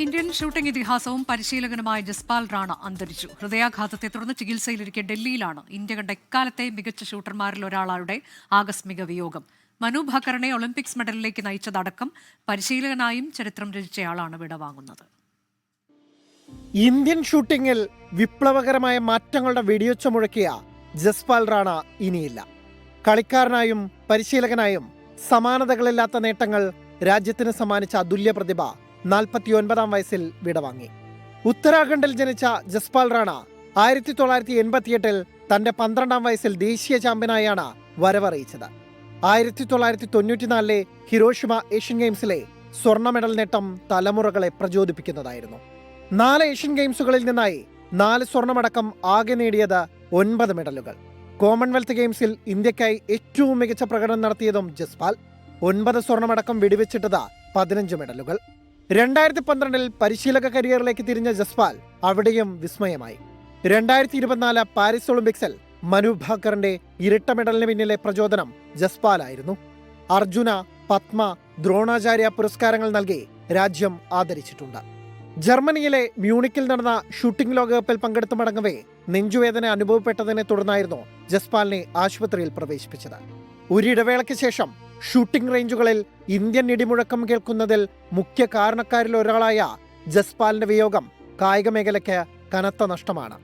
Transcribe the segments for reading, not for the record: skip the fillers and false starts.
Indian shooting ഇതിഹാസവും പരിശീലകനുമായ Jaspal Rana അന്തരിച്ചു. ഹൃദയാഘാതത്തെ തുടർന്ന് ചികിത്സയിലിരിക്കെ ഡൽഹിയിലാണ് ഇന്ത്യ കണ്ട എക്കാലത്തെ മികച്ച ഷൂട്ടർമാരിൽ ഒരാളുടെ ആകസ്മിക വിയോഗം. മനു ഭാക്കറിനെ ഒളിമ്പിക്സ് മെഡലിലേക്ക് നയിച്ചതടക്കം പരിശീലകനായും ചരിത്രം രചിച്ചയാളാണ് വിടവാങ്ങുന്നത്. ഇന്ത്യൻ ഷൂട്ടിംഗിൽ വിപ്ലവകരമായ മാറ്റങ്ങളുടെ വെടിയൊച്ച മുഴക്കിയ ജസ്പാൽ റാണ ഇനിയില്ല. കളിക്കാരനായും പരിശീലകനായും സമാനതകളില്ലാത്ത നേട്ടങ്ങൾ രാജ്യത്തിന് സമ്മാനിച്ച അതുല്യ പ്രതിഭ 49-ാം വയസ്സിൽ വിടവാങ്ങി. ഉത്തരാഖണ്ഡിൽ ജനിച്ച ജസ്പാൽ റാണ 1988-ൽ തന്റെ 12-ാം വയസ്സിൽ ദേശീയ ചാമ്പ്യനായാണ് വരവറിയിച്ചത്. 1994-ലെ ഹിരോഷിമ ഏഷ്യൻ ഗെയിംസിലെ സ്വർണ്ണ മെഡൽ നേട്ടം തലമുറകളെ പ്രചോദിപ്പിക്കുന്നതായിരുന്നു. 4 ഏഷ്യൻ ഗെയിംസുകളിൽ നിന്നായി 4 സ്വർണ്ണമടക്കം ആകെ നേടിയത് 9 മെഡലുകൾ. കോമൺവെൽത്ത് ഗെയിംസിൽ ഇന്ത്യക്കായി ഏറ്റവും മികച്ച പ്രകടനം നടത്തിയതും ജസ്പാൽ. 9 സ്വർണ്ണമടക്കം വെടിവെച്ചിട്ടത് 15 മെഡലുകൾ. 2012-ൽ പരിശീലക കരിയറിലേക്ക് തിരിഞ്ഞ ജസ്പാൽ അവിടെയും വിസ്മയമായി. 2024 പാരീസ് ഒളിമ്പിക്സിൽ മനു ഭാക്കറിന്റെ ഇരട്ട മെഡലിന് പിന്നിലെ പ്രചോദനം ജസ്പാലായിരുന്നു. അർജുന, പത്മ, ദ്രോണാചാര്യ പുരസ്കാരങ്ങൾ നൽകി രാജ്യം ആദരിച്ചിട്ടുണ്ട്. ജർമ്മനിയിലെ മ്യൂണിക്കിൽ നടന്ന ഷൂട്ടിംഗ് ലോകകപ്പിൽ പങ്കെടുത്തു മടങ്ങവേ നെഞ്ചുവേദന അനുഭവപ്പെട്ടതിനെ തുടർന്നായിരുന്നു ജസ്പാലിനെ ആശുപത്രിയിൽ പ്രവേശിപ്പിച്ചത്. ഒരിടവേളയ്ക്ക് ശേഷം ഷൂട്ടിംഗ് റേഞ്ചുകളിൽ ഇന്ത്യൻ ഇടിമുഴക്കം കേൾക്കുന്നതിൽ മുഖ്യ കാരണക്കാരിൽ ഒരാളായ ജസ്പാലിന്റെ വിയോഗം കായിക മേഖലയ്ക്ക് കനത്ത നഷ്ടമാണ്.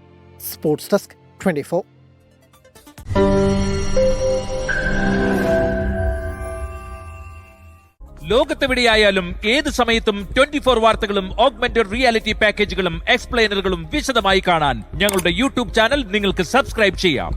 Sports desk 24. ലോകത്തെവിടെയായാലും ഏത് സമയത്തും 24 വാർത്തകളും ഓഗ്മെന്റഡ് റിയാലിറ്റി പാക്കേജുകളും എക്സ്പ്ലെയിനറുകളും വിശദമായി കാണാൻ ഞങ്ങളുടെ യൂട്യൂബ് ചാനൽ നിങ്ങൾക്ക് സബ്സ്ക്രൈബ് ചെയ്യാം.